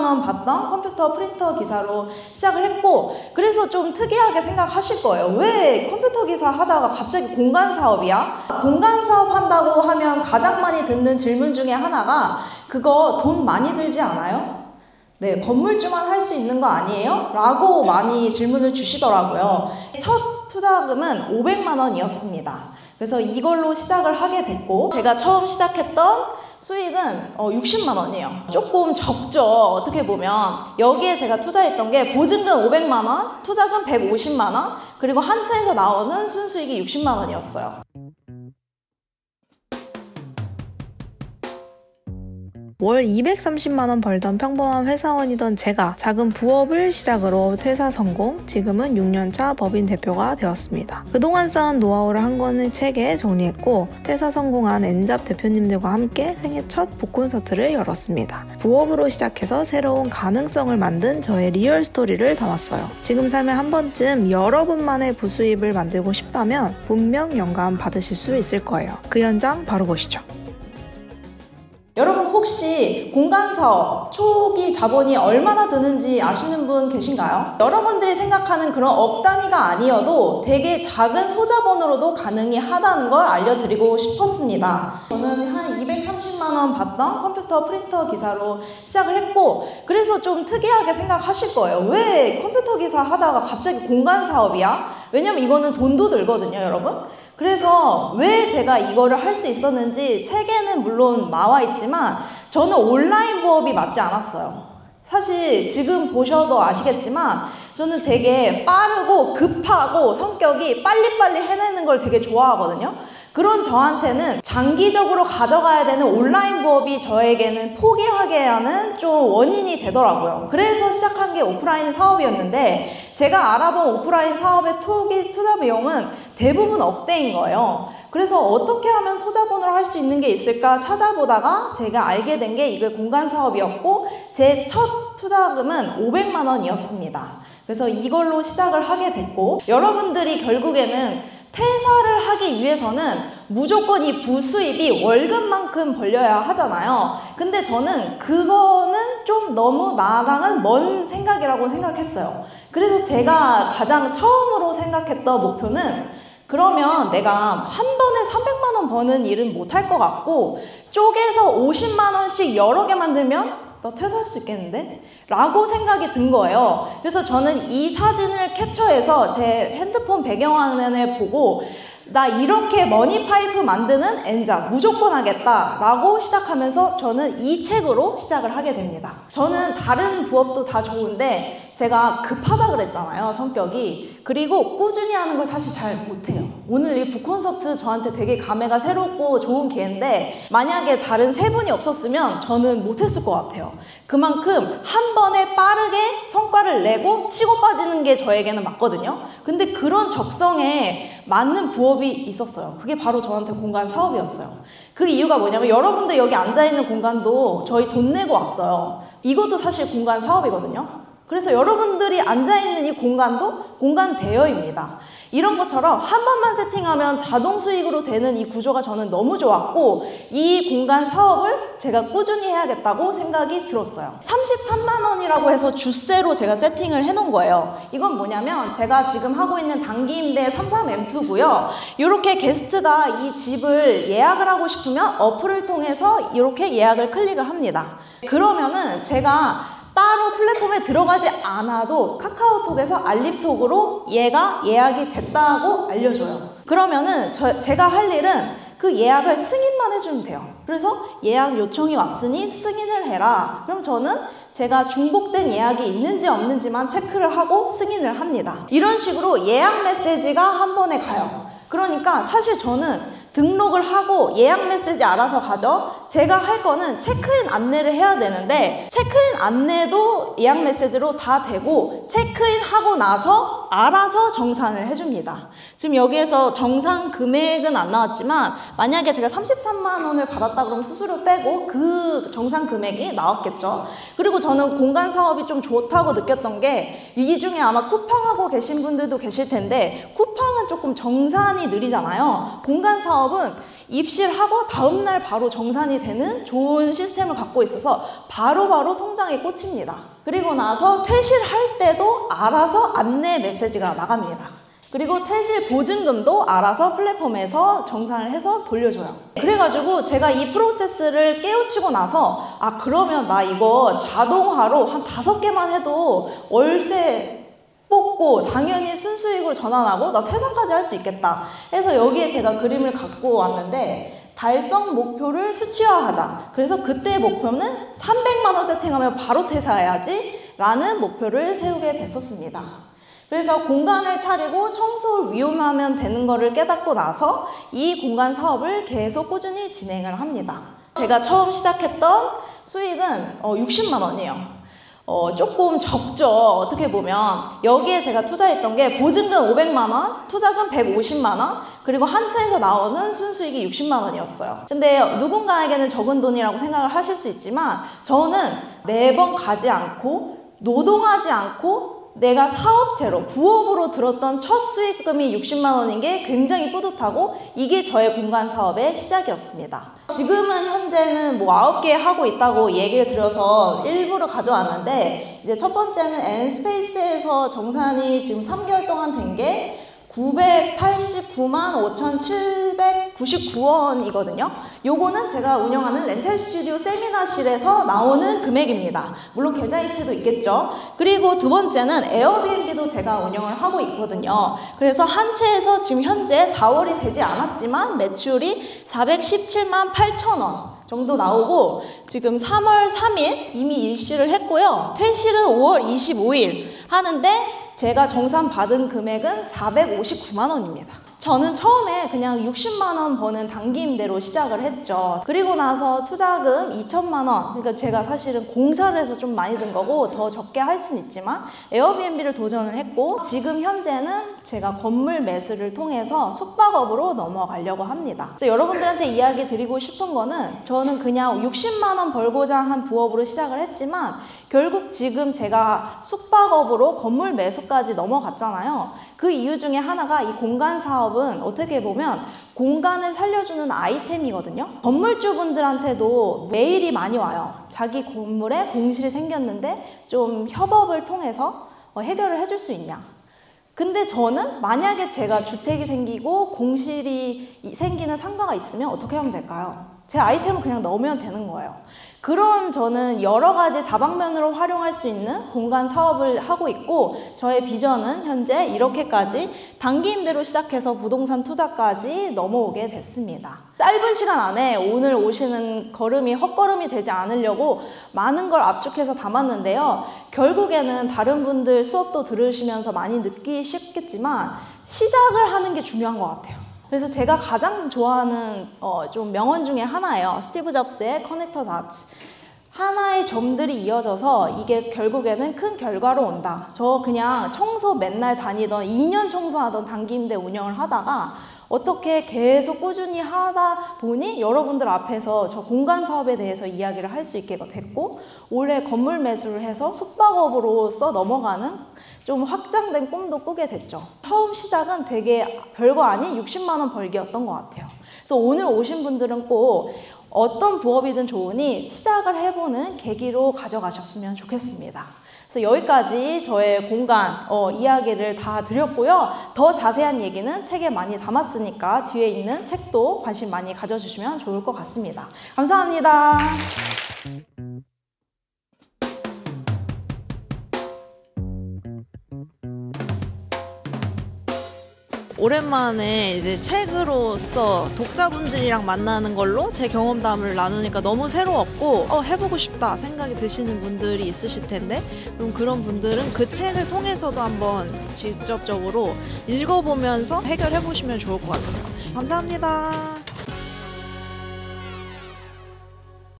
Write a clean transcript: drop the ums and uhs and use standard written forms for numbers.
원 받던 컴퓨터 프린터 기사로 시작을 했고, 그래서 좀 특이하게 생각하실 거예요. 왜 컴퓨터 기사 하다가 갑자기 공간 사업이야? 공간 사업 한다고 하면 가장 많이 듣는 질문 중에 하나가, 그거 돈 많이 들지 않아요? 네, 건물주만 할 수 있는 거 아니에요? 라고 많이 질문을 주시더라고요. 첫 투자금은 500만 원이었습니다. 그래서 이걸로 시작을 하게 됐고, 제가 처음 시작했던 수익은 60만 원이에요. 조금 적죠, 어떻게 보면. 여기에 제가 투자했던 게 보증금 500만 원, 투자금 150만 원, 그리고 한 차에서 나오는 순수익이 60만 원이었어요. 월 230만 원 벌던 평범한 회사원이던 제가 작은 부업을 시작으로 퇴사 성공, 지금은 6년차 법인 대표가 되었습니다. 그동안 쌓은 노하우를 한 권의 책에 정리했고, 퇴사 성공한 엔잡 대표님들과 함께 생애 첫 북콘서트를 열었습니다. 부업으로 시작해서 새로운 가능성을 만든 저의 리얼 스토리를 담았어요. 지금 삶에 한 번쯤 여러분만의 부수입을 만들고 싶다면 분명 영감 받으실 수 있을 거예요. 그 현장 바로 보시죠. 여러분 혹시 공간사업 초기 자본이 얼마나 드는지 아시는 분 계신가요? 여러분들이 생각하는 그런 억 단위가 아니어도 되게 작은 소자본으로도 가능이 하다는 걸 알려드리고 싶었습니다. 저는 한 230만 원 받던 컴퓨터 프린터 기사로 시작을 했고, 그래서 좀 특이하게 생각하실 거예요. 왜 컴퓨터 기사 하다가 갑자기 공간사업이야? 왜냐면 이거는 돈도 들거든요, 여러분. 그래서 왜 제가 이거를 할 수 있었는지 책에는 물론 나와 있지만 저는 온라인 부업이 맞지 않았어요. 사실 지금 보셔도 아시겠지만 저는 되게 빠르고 급하고 성격이 빨리빨리 해내는 걸 되게 좋아하거든요. 그런 저한테는 장기적으로 가져가야 되는 온라인 부업이 저에게는 포기하게 하는 좀 원인이 되더라고요. 그래서 시작한 게 오프라인 사업이었는데, 제가 알아본 오프라인 사업의 초기 투자 비용은 대부분 억대인 거예요. 그래서 어떻게 하면 소자본으로 할 수 있는 게 있을까 찾아보다가 제가 알게 된 게 이게 공간 사업이었고, 제 첫 투자금은 500만 원이었습니다. 그래서 이걸로 시작을 하게 됐고, 여러분들이 결국에는 퇴사를 하기 위해서는 무조건 이 부수입이 월급만큼 벌려야 하잖아요. 근데 저는 그거는 좀 너무 나랑은 먼 생각이라고 생각했어요. 그래서 제가 가장 처음으로 생각했던 목표는, 그러면 내가 한 번에 300만 원 버는 일은 못할 것 같고, 쪼개서 50만 원씩 여러 개 만들면 나 퇴사할 수 있겠는데? 라고 생각이 든 거예요. 그래서 저는 이 사진을 캡처해서 제 핸드폰 배경화면에 보고, 나 이렇게 머니파이프 만드는 엔잡 무조건 하겠다 라고 시작하면서 저는 이 책으로 시작을 하게 됩니다. 저는 다른 부업도 다 좋은데 제가 급하다 그랬잖아요, 성격이. 그리고 꾸준히 하는 걸 사실 잘 못해요. 오늘 이 북콘서트 저한테 되게 감회가 새롭고 좋은 기회인데, 만약에 다른 세 분이 없었으면 저는 못했을 것 같아요. 그만큼 한 번에 빠르게 성과를 내고 치고 빠지는 게 저에게는 맞거든요. 근데 그런 적성에 맞는 부업이 있었어요. 그게 바로 저한테 공간 사업이었어요. 그 이유가 뭐냐면, 여러분들 여기 앉아있는 공간도 저희 돈 내고 왔어요. 이것도 사실 공간 사업이거든요. 그래서 여러분들이 앉아있는 이 공간도 공간 대여입니다. 이런 것처럼 한 번만 세팅하면 자동 수익으로 되는 이 구조가 저는 너무 좋았고, 이 공간 사업을 제가 꾸준히 해야겠다고 생각이 들었어요. 33만 원이라고 해서 주세로 제가 세팅을 해놓은 거예요. 이건 뭐냐면, 제가 지금 하고 있는 단기임대 33M2고요. 이렇게 게스트가 이 집을 예약을 하고 싶으면 어플을 통해서 이렇게 예약을 클릭을 합니다. 그러면은 제가 따로 플랫폼에 들어가지 않아도 카카오톡에서 알림톡으로 얘가 예약이 됐다고 알려줘요. 그러면은 제가 할 일은 그 예약을 승인만 해주면 돼요. 그래서 예약 요청이 왔으니 승인을 해라. 그럼 저는 제가 중복된 예약이 있는지 없는지만 체크를 하고 승인을 합니다. 이런 식으로 예약 메시지가 한 번에 가요. 그러니까 사실 저는 등록을 하고 예약 메시지 알아서 가죠. 제가 할 거는 체크인 안내를 해야 되는데, 체크인 안내도 예약 메시지로 다 되고, 체크인 하고 나서 알아서 정산을 해줍니다. 지금 여기에서 정산 금액은 안 나왔지만, 만약에 제가 33만 원을 받았다 그러면 수수료 빼고 그 정산 금액이 나왔겠죠. 그리고 저는 공간 사업이 좀 좋다고 느꼈던 게, 이 중에 아마 쿠팡하고 계신 분들도 계실 텐데, 쿠팡은 조금 정산이 느리잖아요. 공간 사업은 입실하고 다음날 바로 정산이 되는 좋은 시스템을 갖고 있어서 바로바로 통장에 꽂힙니다. 그리고 나서 퇴실할 때도 알아서 안내 메시지가 나갑니다. 그리고 퇴실 보증금도 알아서 플랫폼에서 정산을 해서 돌려줘요. 그래가지고 제가 이 프로세스를 깨우치고 나서 그러면 나 이거 자동화로 한 5개만 해도 월세 뽑고 당연히 순수익으로 전환하고 나 퇴사까지 할 수 있겠다 해서 여기에 제가 그림을 갖고 왔는데 달성 목표를 수치화하자. 그래서 그때의 목표는 300만 원 세팅하면 바로 퇴사해야지 라는 목표를 세우게 됐었습니다. 그래서 공간을 차리고 청소 위험하면 되는 거를 깨닫고 나서 이 공간 사업을 계속 꾸준히 진행을 합니다. 제가 처음 시작했던 수익은 60만 원이에요. 조금 적죠. 어떻게 보면 여기에 제가 투자했던 게 보증금 500만 원, 투자금 150만 원, 그리고 한 차에서 나오는 순수익이 60만 원이었어요. 근데 누군가에게는 적은 돈이라고 생각을 하실 수 있지만 저는 매번 가지 않고 노동하지 않고 내가 사업체로 부업으로 들었던 첫 수익금이 60만 원인 게 굉장히 뿌듯하고 이게 저의 공간 사업의 시작이었습니다. 지금은 현재는 9개 하고 있다고 얘기를 드려서 일부러 가져왔는데 이제 첫 번째는 N스페이스에서 정산이 지금 3개월 동안 된 게 989만 5,799원이거든요. 요거는 제가 운영하는 렌탈 스튜디오 세미나실에서 나오는 금액입니다. 물론 계좌이체도 있겠죠. 그리고 두 번째는 에어비앤비도 제가 운영을 하고 있거든요. 그래서 한 채에서 지금 현재 4월이 되지 않았지만 매출이 417만 8천 원 정도 나오고 지금 3월 3일 이미 입실을 했고요. 퇴실은 5월 25일 하는데 제가 정산 받은 금액은 459만 원입니다. 저는 처음에 그냥 60만 원 버는 단기 임대로 시작을 했죠. 그리고 나서 투자금 2천만 원, 그러니까 제가 사실은 공사를 해서 좀 많이 든 거고 더 적게 할 수는 있지만 에어비앤비를 도전을 했고 지금 현재는 제가 건물 매수를 통해서 숙박업으로 넘어가려고 합니다. 그래서 여러분들한테 이야기 드리고 싶은 거는 저는 그냥 60만 원 벌고자 한 부업으로 시작을 했지만 결국 지금 제가 숙박업으로 건물 매수까지 넘어갔잖아요. 그 이유 중에 하나가 이 공간 사업은 어떻게 보면 공간을 살려주는 아이템이거든요. 건물주분들한테도 메일이 많이 와요. 자기 건물에 공실이 생겼는데 좀 협업을 통해서 해결을 해줄 수 있냐. 근데 저는 만약에 제가 주택이 생기고 공실이 생기는 상가가 있으면 어떻게 하면 될까요? 제 아이템을 그냥 넣으면 되는 거예요. 그런 저는 여러 가지 다방면으로 활용할 수 있는 공간 사업을 하고 있고 저의 비전은 현재 이렇게까지 단기 임대로 시작해서 부동산 투자까지 넘어오게 됐습니다. 짧은 시간 안에 오늘 오시는 걸음이 헛걸음이 되지 않으려고 많은 걸 압축해서 담았는데요. 결국에는 다른 분들 수업도 들으시면서 많이 느끼셨겠지만 시작을 하는 게 중요한 것 같아요. 그래서 제가 가장 좋아하는 좀 명언 중에 하나예요. 스티브 잡스의 커넥터 다츠. 하나의 점들이 이어져서 이게 결국에는 큰 결과로 온다. 저 그냥 청소 맨날 다니던 2년 청소하던 단기 임대 운영을 하다가 어떻게 계속 꾸준히 하다 보니 여러분들 앞에서 저 공간 사업에 대해서 이야기를 할 수 있게 됐고 올해 건물 매수를 해서 숙박업으로서 넘어가는 좀 확장된 꿈도 꾸게 됐죠. 처음 시작은 되게 별거 아닌 60만 원 벌기였던 것 같아요. 그래서 오늘 오신 분들은 꼭 어떤 부업이든 좋으니 시작을 해보는 계기로 가져가셨으면 좋겠습니다. 그래서 여기까지 저의 공간 이야기를 다 드렸고요. 더 자세한 얘기는 책에 많이 담았으니까 뒤에 있는 책도 관심 많이 가져주시면 좋을 것 같습니다. 감사합니다. 오랜만에 이제 책으로서 독자분들이랑 만나는 걸로 제 경험담을 나누니까 너무 새로웠고 해보고 싶다 생각이 드시는 분들이 있으실 텐데 그럼 그런 분들은 그 책을 통해서도 한번 직접적으로 읽어보면서 해결해 보시면 좋을 것 같아요. 감사합니다.